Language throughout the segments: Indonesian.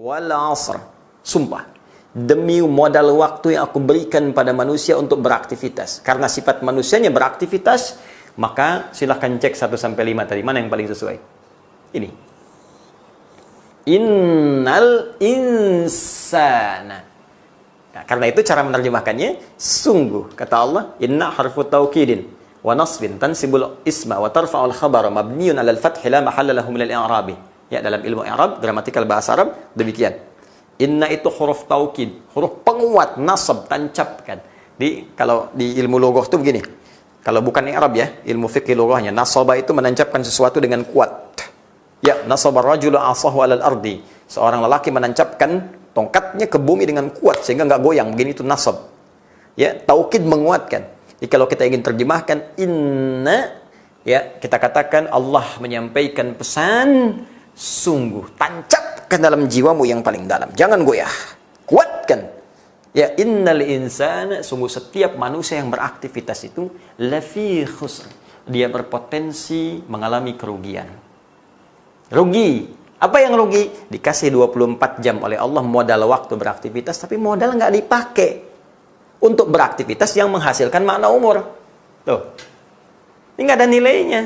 wal 'asr. Sumpah, demi modal waktu yang aku berikan pada manusia untuk beraktivitas. Karena sifat manusianya beraktivitas, maka silahkan cek 1 sampai 5 tadi mana yang paling sesuai. Ini. Innal insana. Nah, karena itu cara menerjemahkannya sungguh, kata Allah, inna harfu taukidin wa nasbin tansibul isma wa tarfa'ul khabara mabniun 'alal fathi la mahalla lahu minal i'rabi. Ya, dalam ilmu i'rab, gramatikal bahasa Arab demikian. Inna itu huruf taukid, huruf penguat, nasab, tancapkan. Kalau di ilmu loghah itu begini. Kalau bukan i'rab ya, ilmu fikih loghahnya, nasaba itu menancapkan sesuatu dengan kuat. Ya, nasaba rajulu 'asahu 'alal ardi. Seorang lelaki menancapkan tongkatnya ke bumi dengan kuat sehingga nggak goyang, begini itu nasab. Ya, taukid menguatkan. Jadi kalau kita ingin terjemahkan inna, ya kita katakan Allah menyampaikan pesan sungguh, tancapkan dalam jiwamu yang paling dalam, jangan goyah, kuatkan. Ya, innal insana, sungguh setiap manusia yang beraktivitas itu lafi khusr, dia berpotensi mengalami kerugian. Rugi. Apa yang rugi? Dikasih 24 jam oleh Allah modal waktu beraktivitas, tapi modal nggak dipakai untuk beraktivitas yang menghasilkan makna umur. Tuh. Ini nggak ada nilainya.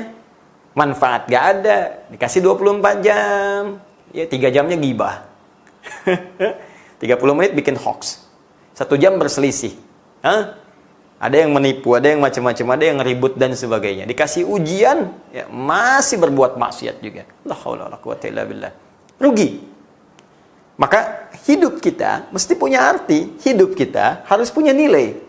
Manfaat nggak ada. Dikasih 24 jam. Ya, 3 jamnya gibah. 30 menit bikin hoax. 1 jam berselisih. Hah? Ada yang menipu, ada yang macam-macam, ada yang ribut dan sebagainya. Dikasih ujian, ya, masih berbuat maksiat juga. La haula wala quwwata illa billah. Rugi. Maka hidup kita mesti punya arti, hidup kita harus punya nilai.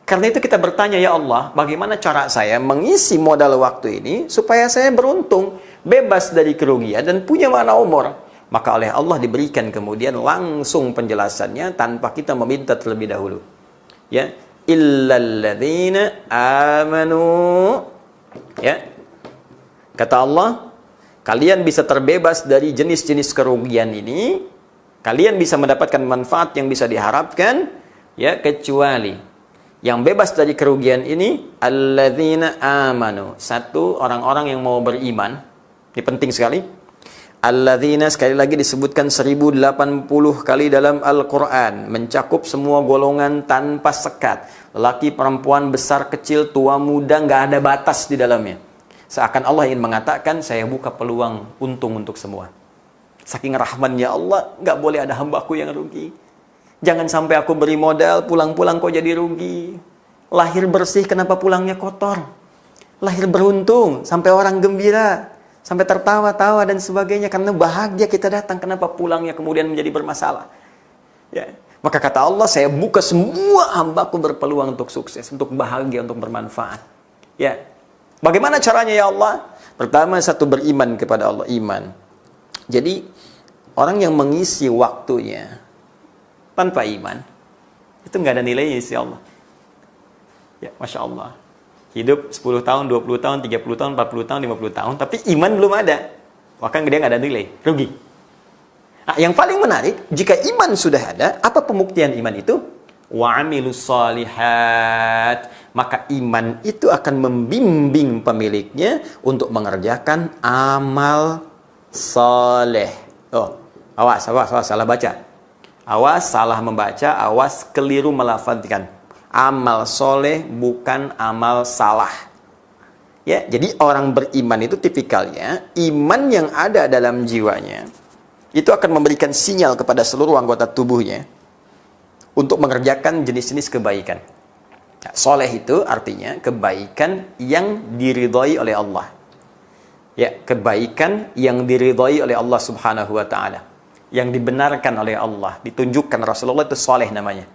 Karena itu kita bertanya, ya Allah, bagaimana cara saya mengisi modal waktu ini supaya saya beruntung, bebas dari kerugian dan punya makna umur. Maka oleh Allah diberikan kemudian langsung penjelasannya tanpa kita meminta terlebih dahulu. Ya, illalladzina amanu. Ya. Kata Allah, kalian bisa terbebas dari jenis-jenis kerugian ini. Kalian bisa mendapatkan manfaat yang bisa diharapkan, ya, kecuali yang bebas dari kerugian ini alladzina amanu. Satu, orang-orang yang mau beriman. Ini penting sekali. Alladzina sekali lagi disebutkan 1080 kali dalam Al-Quran. Mencakup semua golongan tanpa sekat. Laki, perempuan, besar, kecil, tua, muda, nggak ada batas di dalamnya. Seakan Allah ingin mengatakan, saya buka peluang untung untuk semua. Saking rahmannya Allah, nggak boleh ada hambaku yang rugi. Jangan sampai aku beri modal, pulang-pulang kok jadi rugi. Lahir bersih, kenapa pulangnya kotor? Lahir beruntung, sampai orang gembira, sampai tertawa-tawa dan sebagainya, karena bahagia kita datang, kenapa pulangnya kemudian menjadi bermasalah? Ya. Maka kata Allah, saya buka semua hambaku berpeluang untuk sukses, untuk bahagia, untuk bermanfaat. Ya. Bagaimana caranya ya Allah? Pertama, satu, beriman kepada Allah, iman. Jadi, orang yang mengisi waktunya tanpa iman, itu nggak ada nilainya insya Allah. Ya, Masya Allah. Hidup 10 tahun, 20 tahun, 30 tahun, 40 tahun, 50 tahun, tapi iman belum ada. Maka dia nggak ada nilai, rugi. Nah, yang paling menarik, jika iman sudah ada, apa pembuktian iman itu? Wa amilus shalihat. Maka iman itu akan membimbing pemiliknya untuk mengerjakan amal saleh. Oh, awas, salah baca. Awas, salah membaca, awas, keliru melafadzkan. Amal soleh bukan amal salah. Ya, jadi orang beriman itu tipikalnya, iman yang ada dalam jiwanya itu akan memberikan sinyal kepada seluruh anggota tubuhnya untuk mengerjakan jenis-jenis kebaikan. Nah, soleh itu artinya kebaikan yang diridhai oleh Allah. Ya, kebaikan yang diridhai oleh Allah Subhanahu wa taala, yang dibenarkan oleh Allah, ditunjukkan Rasulullah, itu soleh namanya.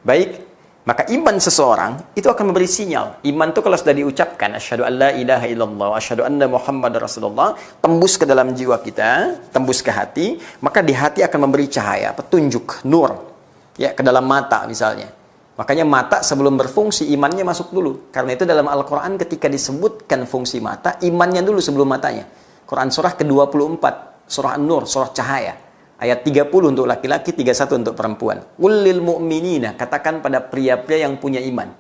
Baik, maka iman seseorang itu akan memberi sinyal. Iman itu kalau sudah diucapkan, asyhadu an la ilaha illallah, asyhadu anna Muhammadar Rasulullah, tembus ke dalam jiwa kita, tembus ke hati, maka di hati akan memberi cahaya, petunjuk, nur, ya, ke dalam mata misalnya. Makanya mata sebelum berfungsi, imannya masuk dulu. Karena itu dalam Al-Quran ketika disebutkan fungsi mata, imannya dulu sebelum matanya. Quran surah ke-24, surah An-Nur, surah cahaya. Ayat 30 untuk laki-laki, 31 untuk perempuan. Qul mu'minina, katakan pada pria-pria yang punya iman.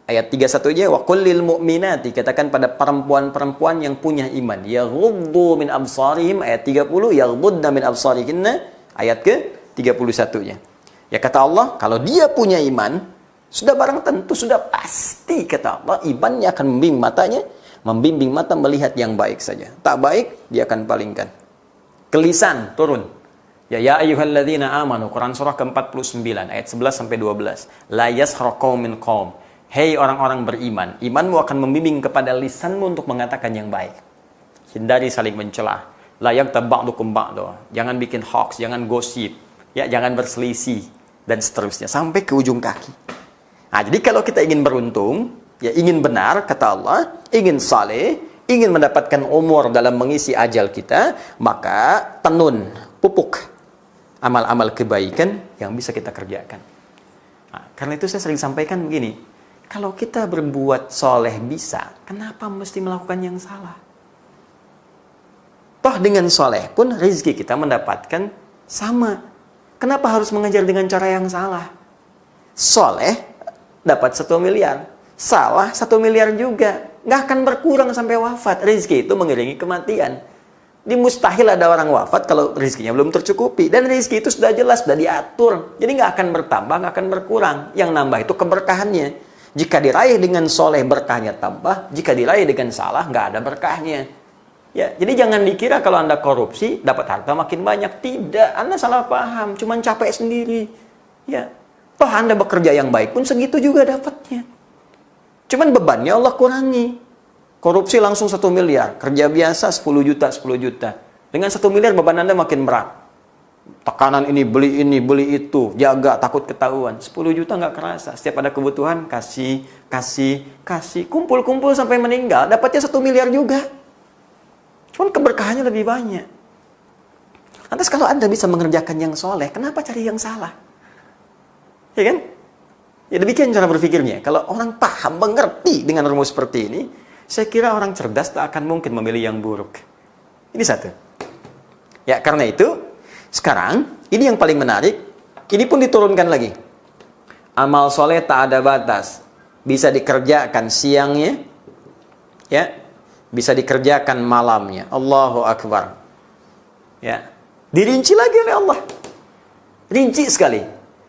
Ayat 31 aja, wa qul mu'minati, katakan pada perempuan-perempuan yang punya iman. Yaghuddu min absarihim, ayat 30, yaghuddna min absarihinna, ayat ke-31-nya. Ya kata Allah, kalau dia punya iman, sudah barang tentu, sudah pasti kata Allah, imannya akan membimbing mata melihat yang baik saja. Tak baik, dia akan palingkan. Ke lisan, turun. Ya ayyuhalladzina amanu, Quran surah ke-49, ayat 11 sampai 12. La yaskhar qaumin qaum. Hei orang-orang beriman, imanmu akan membimbing kepada lisanmu untuk mengatakan yang baik. Hindari saling mencela. La yaghtab ba'dukum ba'da. Jangan bikin hoax, jangan gosip, ya, jangan berselisih dan seterusnya sampai ke ujung kaki. Nah, jadi kalau kita ingin beruntung, ya ingin benar kata Allah, ingin saleh, ingin mendapatkan umur dalam mengisi ajal kita, maka tenun, pupuk amal-amal kebaikan yang bisa kita kerjakan. Nah, karena itu saya sering sampaikan begini, kalau kita berbuat soleh bisa, kenapa mesti melakukan yang salah? Toh dengan soleh pun rezeki kita mendapatkan sama. Kenapa harus mengajar dengan cara yang salah? Soleh dapat 1 miliar, salah 1 miliar juga. Nggak akan berkurang sampai wafat. Rezeki itu mengiringi kematian. Di mustahil ada orang wafat kalau rezekinya belum tercukupi. Dan rezeki itu sudah jelas, sudah diatur. Jadi nggak akan bertambah, nggak akan berkurang. Yang nambah itu keberkahannya. Jika diraih dengan soleh, berkahnya tambah. Jika diraih dengan salah, nggak ada berkahnya. Ya, jadi jangan dikira kalau Anda korupsi, dapat harta makin banyak. Tidak, Anda salah paham. Cuman capek sendiri. Ya, toh Anda bekerja yang baik pun segitu juga dapatnya. Cuman bebannya Allah kurangi. Korupsi langsung 1 miliar. Kerja biasa 10 juta, 10 juta. Dengan 1 miliar beban Anda makin berat. Tekanan ini, beli itu. Jaga, takut ketahuan. 10 juta nggak kerasa. Setiap ada kebutuhan, kasih. Kumpul-kumpul sampai meninggal. Dapatnya 1 miliar juga. Cuman keberkahannya lebih banyak. Lantas kalau Anda bisa mengerjakan yang soleh, kenapa cari yang salah? Ya kan? Ya demikian cara berpikirnya. Kalau orang paham, mengerti dengan rumus seperti ini, saya kira orang cerdas tak akan mungkin memilih yang buruk. Ini satu. Ya karena itu, sekarang, ini yang paling menarik, ini pun diturunkan lagi. Amal soleh tak ada batas. Bisa dikerjakan siangnya, ya, bisa dikerjakan malamnya. Allahu Akbar. Ya. Dirinci lagi oleh Allah. Rinci sekali.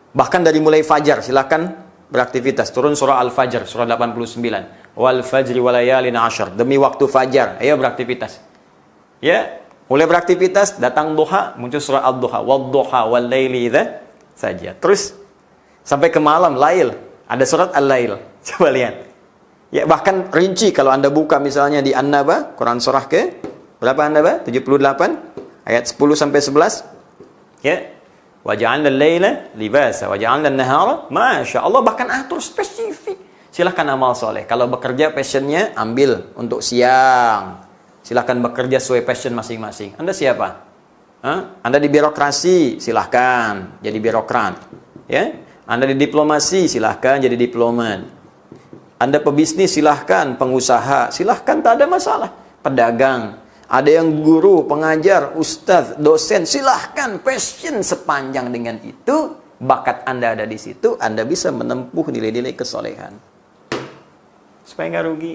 Bahkan dari mulai fajar, silakan beraktivitas. Turun surah Al-Fajr, surah 89. Wal fajri walayalin ashar. Demi waktu fajar, ayo beraktivitas. Ya, mulai beraktivitas, datang duha, muncul surah Al-Duha. Wad-duha wal-laili idza saja. Terus sampai ke malam, lail. Ada surat Al-Lail. Coba lihat. Ya, bahkan rinci kalau Anda buka misalnya di An-Naba, Quran surah ke berapa An-Naba? 78 ayat 10 sampai 11. Ya. Wa ja'alna al-laila libasa wa ja'alna an-nahara masya Allah, bahkan atur spesifik. Silahkan amal soleh. Kalau bekerja passionnya ambil untuk siang. Silahkan bekerja sesuai passion masing-masing. Anda siapa? Anda di birokrasi, silahkan jadi birokrat. Ya. Anda di diplomasi, silahkan jadi diplomat. Anda pebisnis, silahkan. Pengusaha, silahkan, tak ada masalah. Pedagang, ada yang guru, pengajar, ustadz, dosen, silahkan. Passion sepanjang dengan itu, bakat Anda ada di situ, Anda bisa menempuh nilai-nilai kesolehan. Supaya nggak rugi.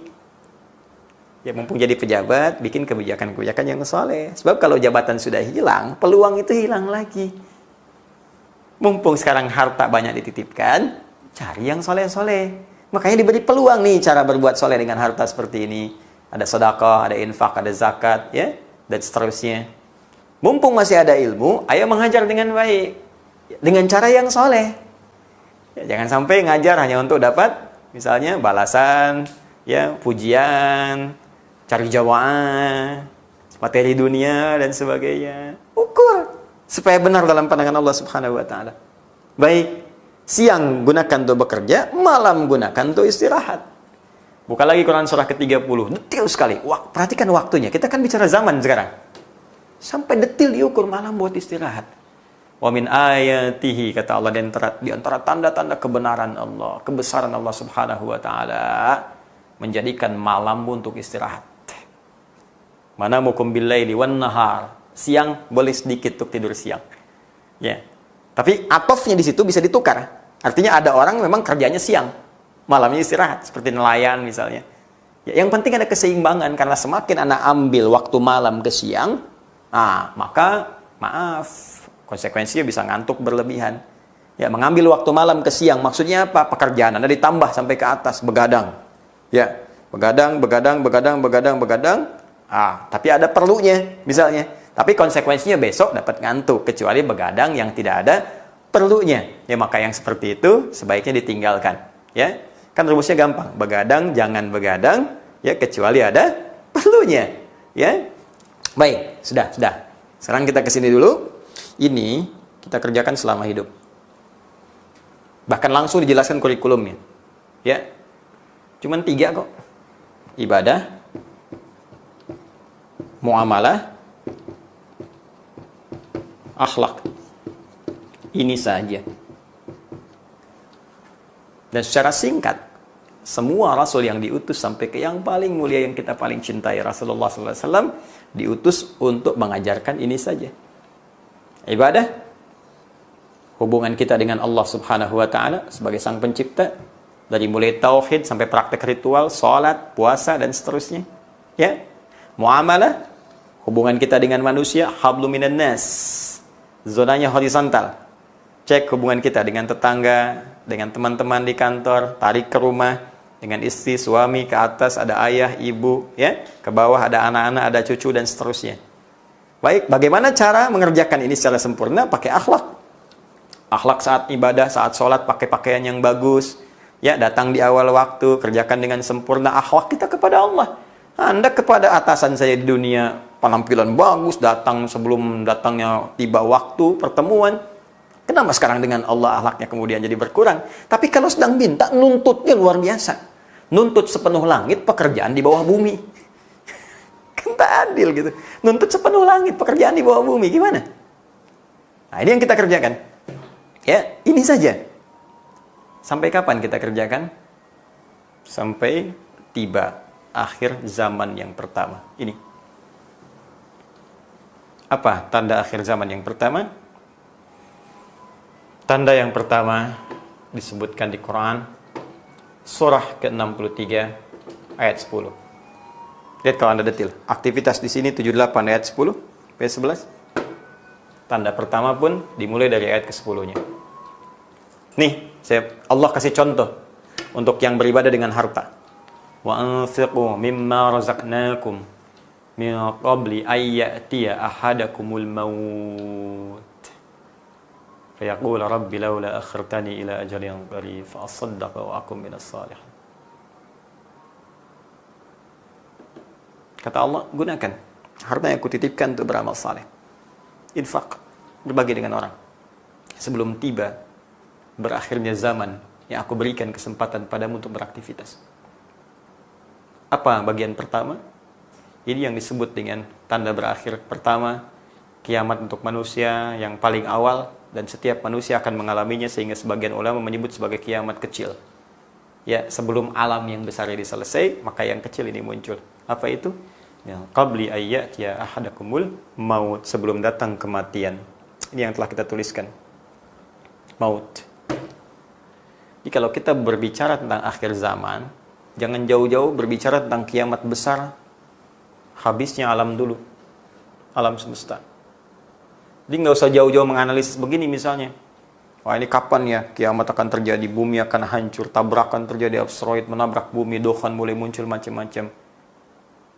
Ya mumpung jadi pejabat, bikin kebijakan-kebijakan yang soleh. Sebab kalau jabatan sudah hilang, peluang itu hilang lagi. Mumpung sekarang harta banyak dititipkan, cari yang soleh-soleh. Makanya diberi peluang nih cara berbuat soleh dengan harta seperti ini. Ada sedekah, ada infak, ada zakat, ya, dan seterusnya. Mumpung masih ada ilmu, ayo mengajar dengan baik, dengan cara yang soleh. Ya, jangan sampai ngajar hanya untuk dapat, misalnya balasan, ya, pujian, cari jawaan, materi dunia dan sebagainya. Ukur supaya benar dalam pandangan Allah Subhanahu Wa Taala. Baik. Siang gunakan untuk bekerja, malam gunakan untuk istirahat. Buka lagi Quran surah ke-30. Detil sekali. Perhatikan waktunya. Kita kan bicara zaman sekarang. Sampai detil diukur malam buat istirahat. Wa min ayatihi, kata Allah, di antara tanda-tanda kebenaran Allah, kebesaran Allah Subhanahu wa taala, menjadikan malam untuk istirahat. Manamukum bil-laili wan nahar. Siang boleh sedikit untuk tidur siang. Ya. Tapi atofnya di situ bisa ditukar. Artinya ada orang memang kerjanya siang, malamnya istirahat, seperti nelayan misalnya. Ya, yang penting ada keseimbangan, karena semakin Anda ambil waktu malam ke siang, maka maaf, Konsekuensinya bisa ngantuk berlebihan. Ya, mengambil waktu malam ke siang, maksudnya apa? Pekerjaan Anda ditambah sampai ke atas, begadang. Ya, begadang. Tapi ada perlunya, misalnya. Tapi konsekuensinya besok dapat ngantuk, kecuali begadang yang tidak ada perlunya. Ya, maka yang seperti itu sebaiknya ditinggalkan. Ya, kan rumusnya gampang. Begadang, jangan begadang, ya, kecuali ada perlunya. Ya, baik, sudah. Sekarang kita ke sini dulu. Ini kita kerjakan selama hidup. Bahkan langsung dijelaskan kurikulumnya. Ya. Cuman 3 kok. Ibadah, muamalah, akhlak. Ini saja. Dan secara singkat, semua rasul yang diutus sampai ke yang paling mulia yang kita paling cintai, Rasulullah SAW, diutus untuk mengajarkan ini saja. Ibadah, hubungan kita dengan Allah Subhanahu wa Ta'ala sebagai Sang Pencipta, dari mulai tauhid sampai praktek ritual, salat, puasa, dan seterusnya. Ya. Muamalah, hubungan kita dengan manusia, hablum minan nas, zonanya horizontal. Cek hubungan kita dengan tetangga, dengan teman-teman di kantor, tarik ke rumah, dengan istri, suami, ke atas ada ayah, ibu, ya, ke bawah ada anak-anak, ada cucu, dan seterusnya. Baik, bagaimana cara mengerjakan ini secara sempurna? Pakai akhlak. Akhlak saat ibadah, saat sholat, pakai pakaian yang bagus. Ya, datang di awal waktu, kerjakan dengan sempurna akhlak kita kepada Allah. Anda kepada atasan saya di dunia, penampilan bagus, datang sebelum datangnya tiba waktu pertemuan. Kenapa sekarang dengan Allah akhlaknya kemudian jadi berkurang? Tapi kalau sedang minta, nuntutnya luar biasa. Nuntut sepenuh langit, pekerjaan di bawah bumi. Kan tak adil gitu. Nuntut sepenuh langit, pekerjaan di bawah bumi. Gimana? Nah, ini yang kita kerjakan. Ya, ini saja. Sampai kapan kita kerjakan? Sampai tiba akhir zaman yang pertama. Ini. Apa tanda akhir zaman yang pertama? Tanda yang pertama disebutkan di Quran, surah ke-63 ayat 10. Lihat kalau Anda detil. Aktivitas di sini 78 ayat 10, P11. Tanda pertama pun dimulai dari ayat ke-10-nya. Nih, Allah kasih contoh untuk yang beribadah dengan harta. Wa anfiqu mimma razaqnakum min qabli ay ya'tiya ahadakumul maut. Fayaqul rabbi laula akhartani ila ajalin qarib fa asaddaqa wa akum minas salihin. Kata Allah, gunakan harta yang kutitipkan untuk beramal saleh. Infak, berbagi dengan orang. Sebelum tiba berakhirnya zaman yang aku berikan kesempatan padamu untuk beraktivitas. Apa bagian pertama? Ini yang disebut dengan tanda berakhir pertama, kiamat untuk manusia yang paling awal, dan setiap manusia akan mengalaminya, sehingga sebagian ulama menyebut sebagai kiamat kecil. Ya, sebelum alam yang besar ini selesai, maka yang kecil ini muncul. Apa itu? Ya, qabli ayyatiya ahadakumul maut, sebelum datang kematian. Ini yang telah kita tuliskan. Maut. Jadi kalau kita berbicara tentang akhir zaman, jangan jauh-jauh berbicara tentang kiamat besar, habisnya alam dulu, alam semesta. Jadi nggak usah jauh-jauh menganalisis begini misalnya. Wah, ini kapan ya kiamat akan terjadi, bumi akan hancur, tabrakan terjadi, asteroid menabrak bumi, dukhan mulai muncul, macam-macam.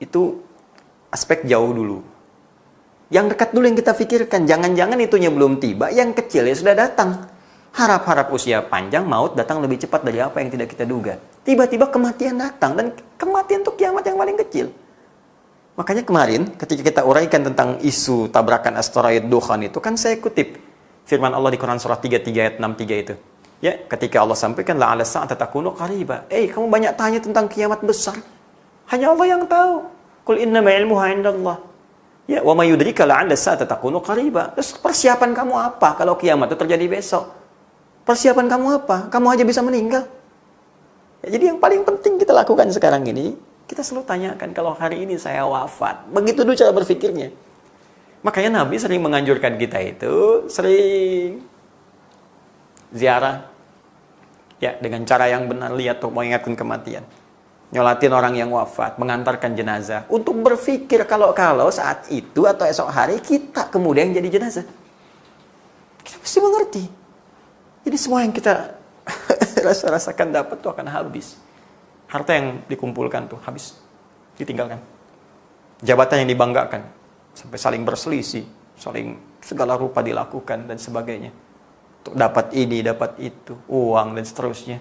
Itu aspek jauh dulu. Yang dekat dulu yang kita pikirkan, jangan-jangan itunya belum tiba, yang kecil ya sudah datang. Harap-harap usia panjang, maut datang lebih cepat dari apa yang tidak kita duga. Tiba-tiba kematian datang, dan kematian itu kiamat yang paling kecil. Makanya kemarin ketika kita uraikan tentang isu tabrakan asteroid dukhan itu, kan saya kutip firman Allah di Quran surah 33 ayat 63 itu. Ya, ketika Allah sampaikan la'ala sa'ata takunu qariba. Kamu banyak tanya tentang kiamat besar. Hanya Allah yang tahu. Qul innama ilmuha 'indallah. Ya, wa may yudrika la'alla sa'ata takunu qariba. Terus persiapan kamu apa kalau kiamat itu terjadi besok? Persiapan kamu apa? Kamu aja bisa meninggal. Ya, jadi yang paling penting kita lakukan sekarang ini, kita selalu tanyakan, kalau hari ini saya wafat, begitu dulu cara berpikirnya. Makanya Nabi sering menganjurkan kita itu, sering ziarah, ya, dengan cara yang benar, lihat untuk mengingatkan kematian. Nyolatin orang yang wafat, mengantarkan jenazah, untuk berpikir kalau saat itu atau esok hari kita kemudian jadi jenazah. pasti mengerti. Jadi semua yang kita rasakan dapat tuh akan habis. Harta yang dikumpulkan tuh habis, ditinggalkan. Jabatan yang dibanggakan, sampai saling berselisih, saling segala rupa dilakukan dan sebagainya. Untuk dapat ini, dapat itu, uang dan seterusnya.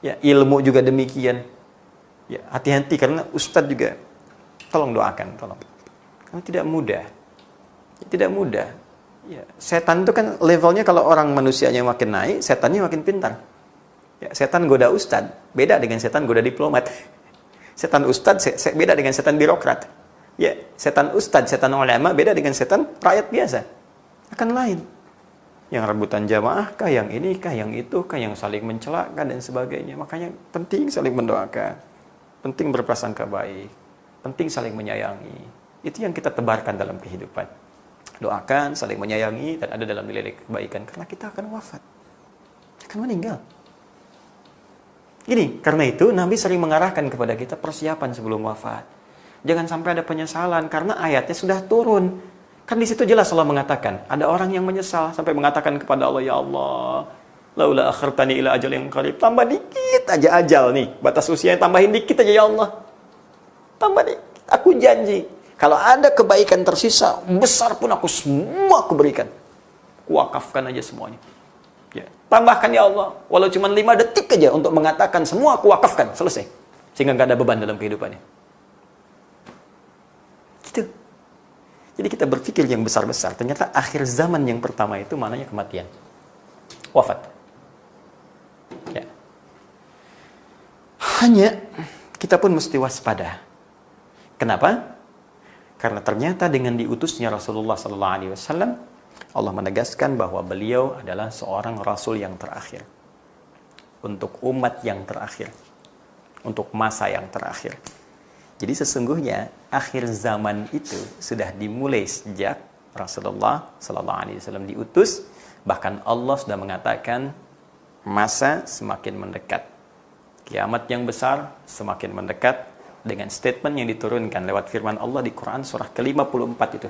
Ya, ilmu juga demikian. Ya, hati-hati karena ustadz juga tolong doakan, tolong. Karena tidak mudah. Tidak mudah. Ya, setan itu kan levelnya kalau orang manusianya makin naik, setannya makin pintar. Ya, setan goda ustadz, beda dengan setan goda diplomat. Setan ustadz beda dengan setan birokrat. Ya, setan ustadz, setan ulama beda dengan setan rakyat biasa. Akan lain. Yang rebutan jamaah kah, yang ini kah, yang itu kah, yang saling mencelakan dan sebagainya. Makanya penting saling mendoakan. Penting berprasangka baik. Penting saling menyayangi. Itu yang kita tebarkan dalam kehidupan. Doakan, saling menyayangi, dan ada dalam nilai kebaikan. Karena kita akan wafat. Akan meninggal. Gini, karena itu Nabi sering mengarahkan kepada kita persiapan sebelum wafat. Jangan sampai ada penyesalan, karena ayatnya sudah turun. Kan di situ jelas Allah mengatakan, ada orang yang menyesal sampai mengatakan kepada Allah, ya Allah, laula akhartani ila ajal yang qarib. Tambah dikit aja ajal nih, batas usianya tambahin dikit aja ya Allah. Tambah dikit, aku janji. Kalau ada kebaikan tersisa, besar pun aku semua aku berikan. Kuwakafkan aja semuanya. Ya. Tambahkan ya Allah, walau cuma 5 detik aja untuk mengatakan semua aku wakafkan, selesai. Sehingga nggak ada beban dalam kehidupannya. Gitu. Jadi kita berpikir yang besar-besar. Ternyata akhir zaman yang pertama itu maknanya kematian. Wafat. Ya. Hanya kita pun mesti waspada. Kenapa? Karena ternyata dengan diutusnya Rasulullah SAW, Allah menegaskan bahwa beliau adalah seorang Rasul yang terakhir. Untuk umat yang terakhir. Untuk masa yang terakhir. Jadi sesungguhnya akhir zaman itu sudah dimulai sejak Rasulullah SAW diutus. Bahkan Allah sudah mengatakan masa semakin mendekat. Kiamat yang besar semakin mendekat dengan statement yang diturunkan lewat firman Allah di Quran surah ke-54 itu.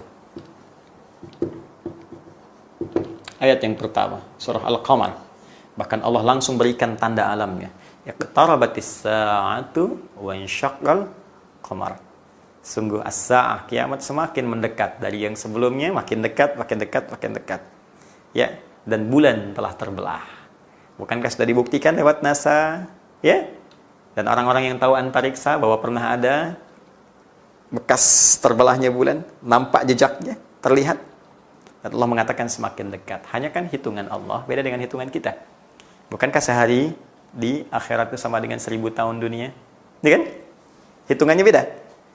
Ayat yang pertama, surah Al-Qamar. Bahkan Allah langsung berikan tanda alamnya. Iqtarabatis sa'atu wa insyaqqal qamar. Sungguh as-sa'ah, kiamat semakin mendekat dari yang sebelumnya, makin dekat, makin dekat, makin dekat. Ya, dan bulan telah terbelah. Bukankah sudah dibuktikan lewat NASA? Ya? Dan orang-orang yang tahu antariksa bahwa pernah ada bekas terbelahnya bulan, nampak jejaknya, terlihat. Dan Allah mengatakan semakin dekat. Hanya kan hitungan Allah beda dengan hitungan kita. Bukankah sehari di akhirat itu sama dengan 1000 tahun dunia? Ya kan? Hitungannya beda.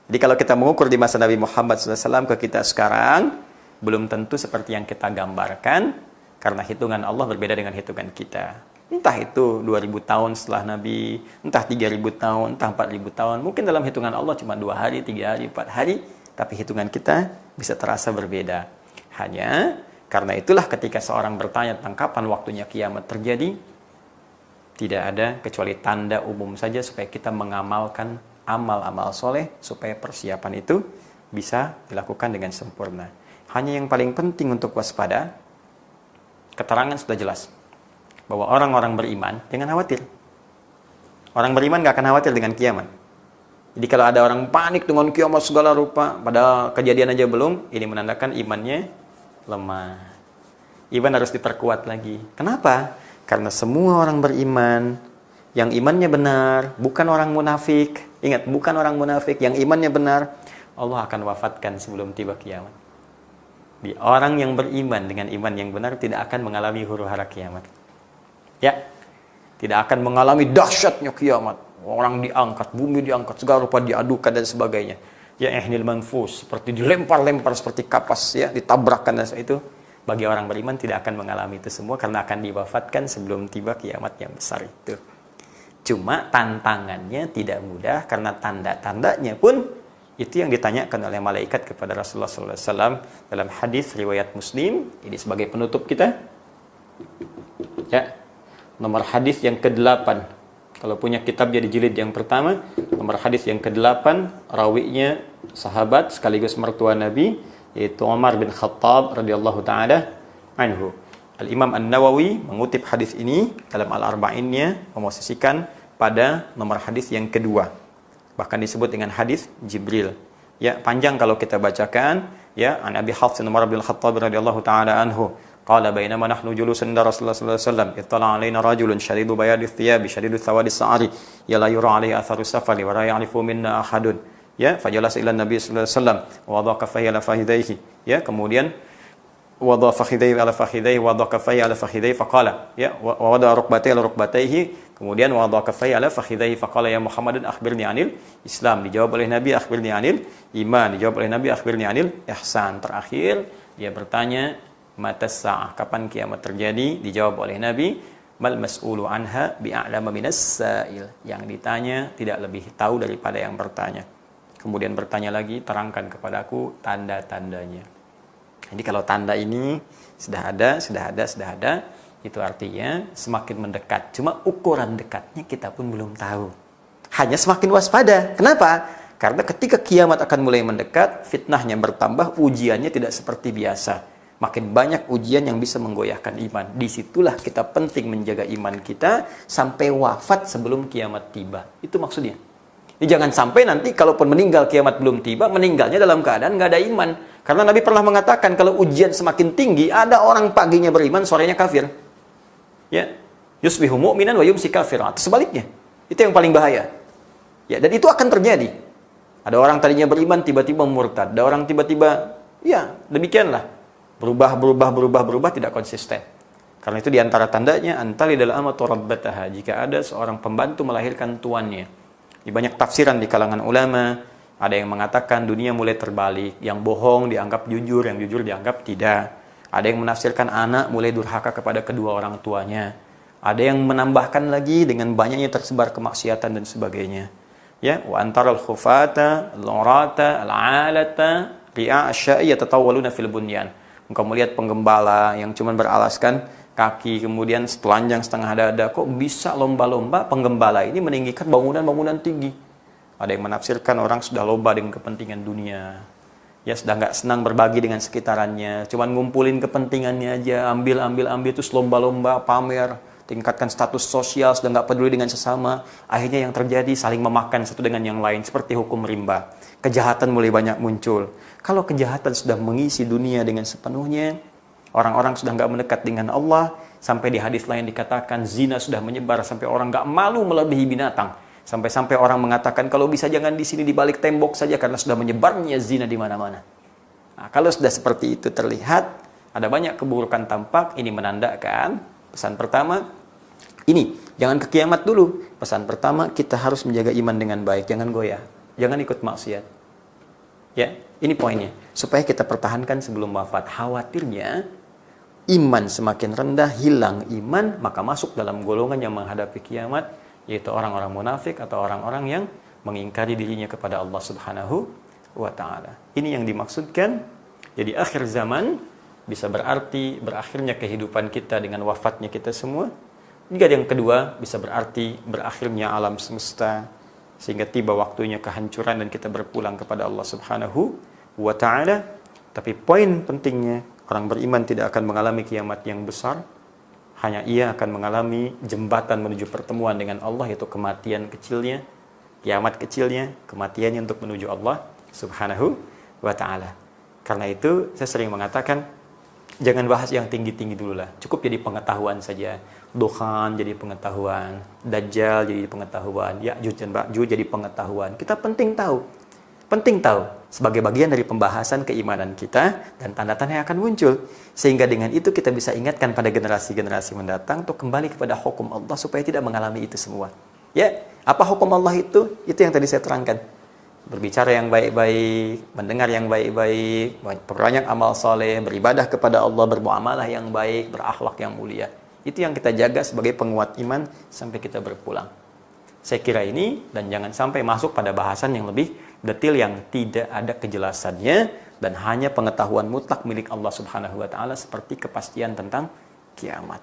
Jadi kalau kita mengukur di masa Nabi Muhammad SAW ke kita sekarang, belum tentu seperti yang kita gambarkan, karena hitungan Allah berbeda dengan hitungan kita. Entah itu 2000 tahun setelah Nabi, entah 3000 tahun, entah 4000 tahun. Mungkin dalam hitungan Allah cuma 2 hari, 3 hari, 4 hari, tapi hitungan kita bisa terasa berbeda. Hanya karena itulah ketika seorang bertanya tentang kapan waktunya kiamat terjadi, tidak ada kecuali tanda umum saja supaya kita mengamalkan amal-amal soleh, supaya persiapan itu bisa dilakukan dengan sempurna. Hanya yang paling penting untuk waspada, keterangan sudah jelas. Bahwa orang-orang beriman, jangan khawatir. Orang beriman gak akan khawatir dengan kiamat. Jadi kalau ada orang panik dengan kiamat segala rupa, pada kejadian aja belum, ini menandakan imannya lemah. Iman harus diperkuat lagi. Kenapa? Karena semua orang beriman, yang imannya benar, bukan orang munafik. Ingat, bukan orang munafik, yang imannya benar, Allah akan wafatkan sebelum tiba kiamat. Di orang yang beriman dengan iman yang benar tidak akan mengalami huru-hara kiamat. Ya, tidak akan mengalami dahsyatnya kiamat. Orang diangkat, bumi diangkat, segala rupa diadukan dan sebagainya. Ya, ihnil manfus, seperti dilempar-lempar seperti kapas, ya, ditabrakkan dan itu. Bagi orang beriman tidak akan mengalami itu semua karena akan diwafatkan sebelum tiba kiamat yang besar itu. Cuma tantangannya tidak mudah karena tanda-tandanya pun itu yang ditanyakan oleh malaikat kepada Rasulullah SAW dalam hadis riwayat Muslim. Ini sebagai penutup kita. Ya. Nomor hadis yang ke-8. Kalau punya kitab jadi jilid yang pertama, nomor hadis yang ke-8, rawinya sahabat sekaligus mertua Nabi, yaitu Umar bin Khattab radhiyallahu taala anhu. Al-Imam An-Nawawi mengutip hadis ini dalam Al-Arba'innya, memosisikan pada nomor hadis yang kedua. Bahkan disebut dengan hadis Jibril. Ya, panjang kalau kita bacakan, ya, an Abi Hafs Umar bin Khattab radhiyallahu taala anhu, qala bainama nahnu julusun inda Rasulullah sallallahu alaihi wasallam, ittala alaina rajulun shadidu bayadi thiyabi shadidu sawadi sa'ri, ya la yura alaihi atharu safari wa la ya'rifu minna ahadun. Ya, fajalasa ila Nabi sallallahu alaihi wasallam wa wada'a kaffayhi ala fakhidayhi. Ya, kemudian wada'a fakhidayhi ala fakhidayhi wa wada'a kaffayhi ala fakhidayhi faqala, ya, wa wada'a rukbatayhi ala rukbatayhi, kemudian wa wada'a kaffayhi ala fakhidayhi faqala ya Muhammadun akhbirni anil Islam. Dijawab oleh Nabi, akhbirni anil iman. Dijawab oleh Nabi, akhbirni anil ihsan. Terakhir dia bertanya, mata sa'ah, kapan kiamat terjadi? Dijawab oleh Nabi, mal mas'ulu anha bi'a'lama minas sa'il. Yang ditanya tidak lebih tahu daripada yang bertanya. Kemudian bertanya lagi, terangkan kepadaku tanda-tandanya. Jadi kalau tanda ini sudah ada, itu artinya semakin mendekat. Cuma ukuran dekatnya kita pun belum tahu. Hanya semakin waspada. Kenapa? Karena ketika kiamat akan mulai mendekat, fitnahnya bertambah, ujiannya tidak seperti biasa. Makin banyak ujian yang bisa menggoyahkan iman. Disitulah kita penting menjaga iman kita sampai wafat sebelum kiamat tiba. Itu maksudnya. Jadi jangan sampai nanti kalaupun meninggal kiamat belum tiba, meninggalnya dalam keadaan nggak ada iman. Karena Nabi pernah mengatakan kalau ujian semakin tinggi, ada orang paginya beriman, sorenya kafir. Ya, yusbihu mu'minan wa yumsi kafir. Atau sebaliknya. Itu yang paling bahaya. Ya, dan itu akan terjadi. Ada orang tadinya beriman tiba-tiba murtad. Ada orang tiba-tiba, ya, demikianlah. Berubah tidak konsisten. Karena itu diantara tandanya antalidal amatu rabbataha, jika ada seorang pembantu melahirkan tuannya. Di banyak tafsiran di kalangan ulama, ada yang mengatakan dunia mulai terbalik, yang bohong dianggap jujur, yang jujur dianggap tidak. Ada yang menafsirkan anak mulai durhaka kepada kedua orang tuanya. Ada yang menambahkan lagi dengan banyaknya tersebar kemaksiatan dan sebagainya. Ya, wa antaral khufata, al-urata, al-alata, ri'a asya'i yatatawwaluna fil bunyan. Engkau melihat penggembala yang cuma beralaskan kaki, kemudian telanjang setengah dada. Kok bisa lomba-lomba penggembala ini meninggikan bangunan-bangunan tinggi? Ada yang menafsirkan orang sudah lomba dengan kepentingan dunia. Ya, sudah nggak senang berbagi dengan sekitarannya. Cuman ngumpulin kepentingannya aja. Ambil, terus lomba-lomba, pamer. Tingkatkan status sosial, sudah nggak peduli dengan sesama. Akhirnya yang terjadi saling memakan satu dengan yang lain. Seperti hukum rimba. Kejahatan mulai banyak muncul. Kalau kejahatan sudah mengisi dunia dengan sepenuhnya, orang-orang sudah nggak mendekat dengan Allah, sampai di hadis lain dikatakan zina sudah menyebar sampai orang nggak malu melebihi binatang. Sampai-sampai orang mengatakan kalau bisa jangan di sini, di balik tembok saja, karena sudah menyebarnya zina di mana-mana. Nah, kalau sudah seperti itu terlihat, ada banyak keburukan tampak. Ini menandakan pesan pertama, ini jangan ke kiamat dulu. Pesan pertama, kita harus menjaga iman dengan baik, jangan goyah, jangan ikut maksiat. Ya, ini poinnya. Supaya kita pertahankan sebelum wafat. Khawatirnya iman semakin rendah, hilang iman, maka masuk dalam golongan yang menghadapi kiamat, yaitu orang-orang munafik atau orang-orang yang mengingkari dirinya kepada Allah Subhanahu wa ta'ala. Ini yang dimaksudkan. Jadi akhir zaman bisa berarti berakhirnya kehidupan kita dengan wafatnya kita semua. Juga yang kedua bisa berarti berakhirnya alam semesta, sehingga tiba waktunya kehancuran dan kita berpulang kepada Allah Subhanahu wa ta'ala. Tapi poin pentingnya, orang beriman tidak akan mengalami kiamat yang besar. Hanya ia akan mengalami jembatan menuju pertemuan dengan Allah, yaitu kematian kecilnya, kiamat kecilnya, kematiannya untuk menuju Allah Subhanahu wa ta'ala. Karena itu saya sering mengatakan, jangan bahas yang tinggi-tinggi dulu lah. Cukup jadi pengetahuan saja. Dukhan jadi pengetahuan, Dajjal jadi pengetahuan, Ya'juj dan Ma'juj jadi pengetahuan. Kita penting tahu sebagai bagian dari pembahasan keimanan kita dan tanda-tanda yang akan muncul. Sehingga dengan itu kita bisa ingatkan pada generasi-generasi mendatang untuk kembali kepada hukum Allah supaya tidak mengalami itu semua. Ya, apa hukum Allah itu? Itu yang tadi saya terangkan. Berbicara yang baik-baik, mendengar yang baik-baik, perbanyak amal soleh, beribadah kepada Allah, bermuamalah yang baik, berakhlak yang mulia. Itu yang kita jaga sebagai penguat iman sampai kita berpulang. Saya kira ini, dan jangan sampai masuk pada bahasan yang lebih detail yang tidak ada kejelasannya dan hanya pengetahuan mutlak milik Allah Subhanahu wa ta'ala seperti kepastian tentang kiamat.